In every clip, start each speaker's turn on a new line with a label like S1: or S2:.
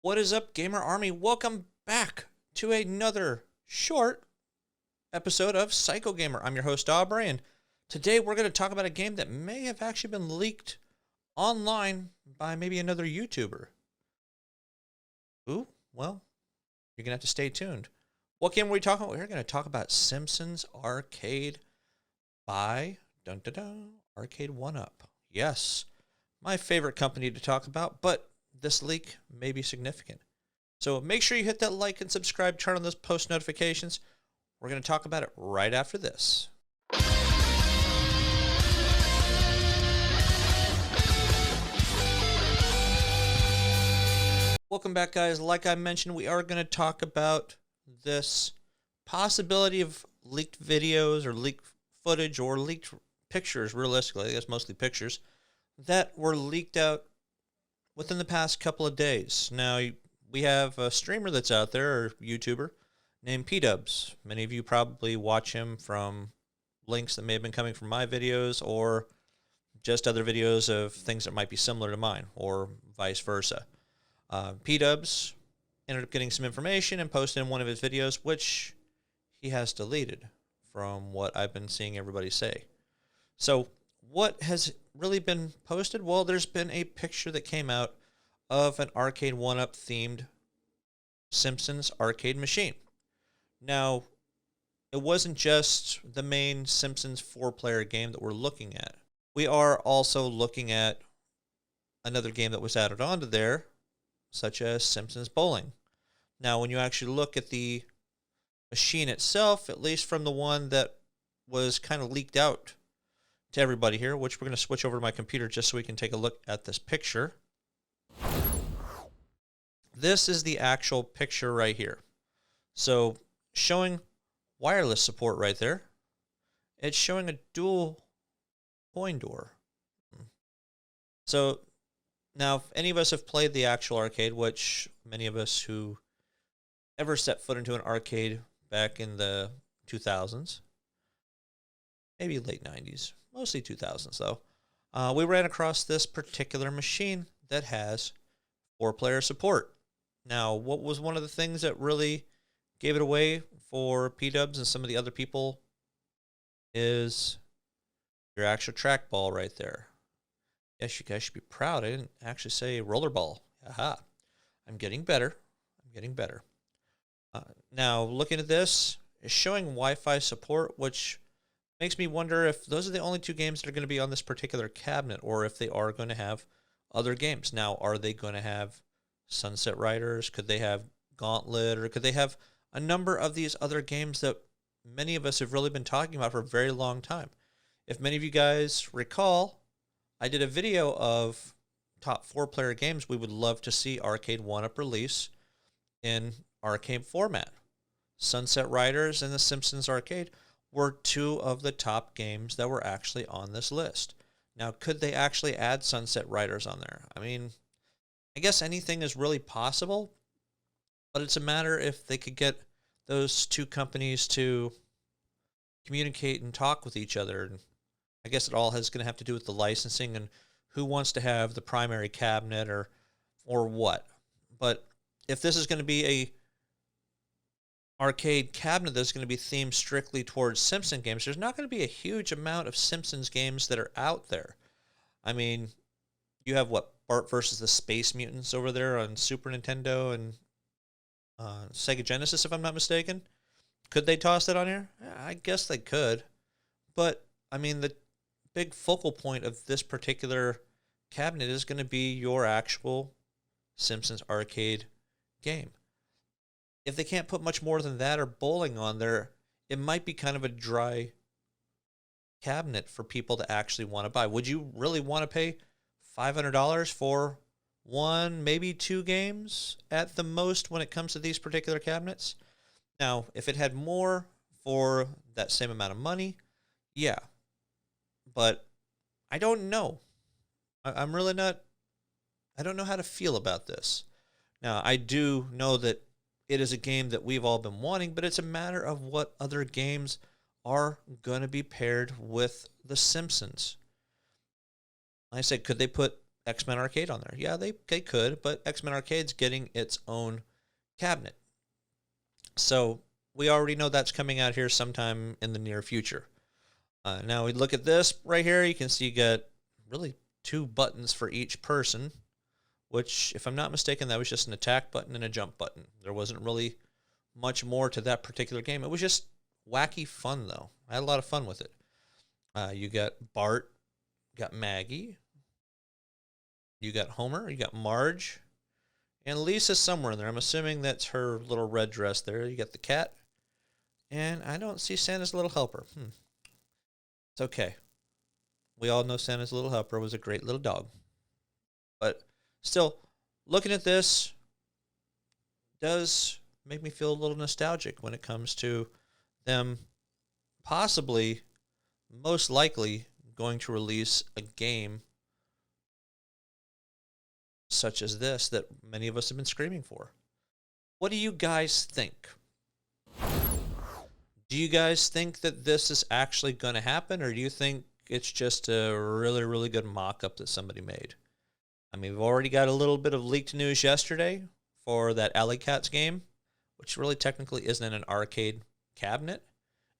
S1: What is up, Gamer Army? Welcome back to another short episode of Psycho Gamer. I'm your host, Aubrey, and today we're going to talk about a game that may have actually been leaked online by maybe another YouTuber. Ooh, well, you're going to have to stay tuned. What game are we talking about? We're going to talk about Simpsons Arcade by Arcade1up. Yes, my favorite company to talk about, but this leak may be significant. So make sure you hit that like and subscribe, turn on those post notifications. We're going to talk about it right after this. Welcome back, guys. Like I mentioned, we are going to talk about this possibility of leaked videos or leaked footage or leaked pictures, realistically, I guess mostly pictures, that were leaked out within the past couple of days. Now, we have a streamer that's out there, or YouTuber, named P-Dubs. Many of you probably watch him from links that may have been coming from my videos or just other videos of things that might be similar to mine, or vice versa. P-Dubs ended up getting some information and posted in one of his videos, which he has deleted from what I've been seeing everybody say. So what has really been posted? Well, there's been a picture that came out of an Arcade1up themed Simpsons arcade machine. Now, it wasn't just the main Simpsons 4-player game that we're looking at. We are also looking at another game that was added onto there, such as Simpsons Bowling. Now, when you actually look at the machine itself, at least from the one that was kind of leaked out to everybody here, which we're going to switch over to my computer just so we can take a look at this picture. This is the actual picture right here. So showing wireless support right there. It's showing a dual coin door. So now, if any of us have played the actual arcade, which many of us who ever set foot into an arcade back in the 2000s, maybe late 90s, mostly 2000s though, we ran across this particular machine that has 4-player support. Now, what was one of the things that really gave it away for P-Dubs and some of the other people is your actual trackball right there. Yes, you guys should be proud. I didn't actually say rollerball. Aha. I'm getting better. I'm getting better. Now, looking at this, it's showing Wi-Fi support, which makes me wonder if those are the only 2 games that are going to be on this particular cabinet, or if they are going to have other games. Now, are they going to have Sunset Riders? Could they have Gauntlet? Or could they have a number of these other games that many of us have really been talking about for a very long time? If many of you guys recall, I did a video of top 4-player games we would love to see Arcade1up release in arcade format. Sunset Riders and The Simpsons Arcade were 2 of the top games that were actually on this list. Now, could they actually add Sunset Riders on there? I mean, I guess anything is really possible, but it's a matter if they could get those 2 companies to communicate and talk with each other. And I guess it all is going to have to do with the licensing and who wants to have the primary cabinet or what. But if this is going to be a arcade cabinet that's going to be themed strictly towards Simpson games, there's not going to be a huge amount of Simpsons games that are out there. I mean, you have what, Bart versus the Space Mutants over there on Super Nintendo and Sega Genesis, if I'm not mistaken. Could they toss that on here? I guess they could. But, I mean, the big focal point of this particular cabinet is going to be your actual Simpsons arcade game. If they can't put much more than that or bowling on there, it might be kind of a dry cabinet for people to actually want to buy. Would you really want to pay $500 for 1, maybe 2 games at the most when it comes to these particular cabinets? Now, if it had more for that same amount of money, yeah. But I don't know. I'm really not, I don't know how to feel about this. Now, I do know that it is a game that we've all been wanting, but it's a matter of what other games are going to be paired with The Simpsons. Like I said, could they put X-Men Arcade on there. Yeah, they could, but X-Men Arcade's getting its own cabinet. So we already know that's coming out here sometime in the near future. Now we look at this right here. You can see you got really 2 buttons for each person, which, if I'm not mistaken, that was just an attack button and a jump button. There wasn't really much more to that particular game. It was just wacky fun, though. I had a lot of fun with it. You got Bart, you got Maggie, you got Homer, you got Marge, and Lisa's somewhere in there. I'm assuming that's her little red dress there. You got the cat, and I don't see Santa's little helper. It's okay. We all know Santa's little helper was a great little dog. But still, looking at this does make me feel a little nostalgic when it comes to them possibly, most likely, going to release a game such as this that many of us have been screaming for. What do you guys think? Do you guys think that this is actually going to happen, or do you think it's just a really, really good mock-up that somebody made? I mean, we've already got a little bit of leaked news yesterday for that Alley Cats game, which really technically isn't an arcade cabinet.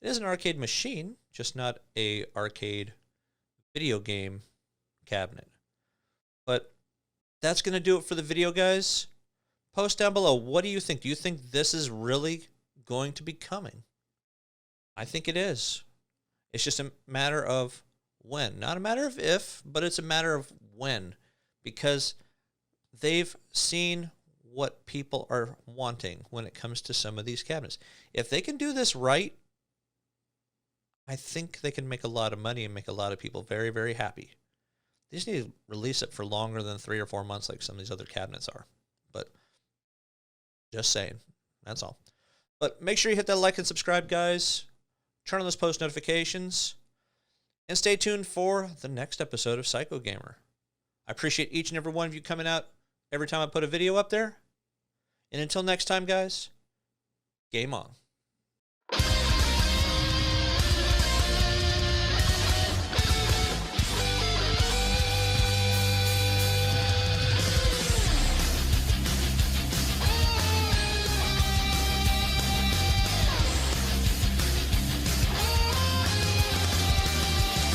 S1: It is an arcade machine, just not a arcade video game cabinet. But that's going to do it for the video, guys. Post down below, what do you think? Do you think this is really going to be coming? I think it is. It's just a matter of when. Not a matter of if, but it's a matter of when. Because they've seen what people are wanting when it comes to some of these cabinets. If they can do this right, I think they can make a lot of money and make a lot of people very, very happy. They just need to release it for longer than 3 or 4 months like some of these other cabinets are. But just saying. That's all. But make sure you hit that like and subscribe, guys. Turn on those post notifications. And stay tuned for the next episode of Psycho Gamer. I appreciate each and every one of you coming out every time I put a video up there. And until next time, guys, game on.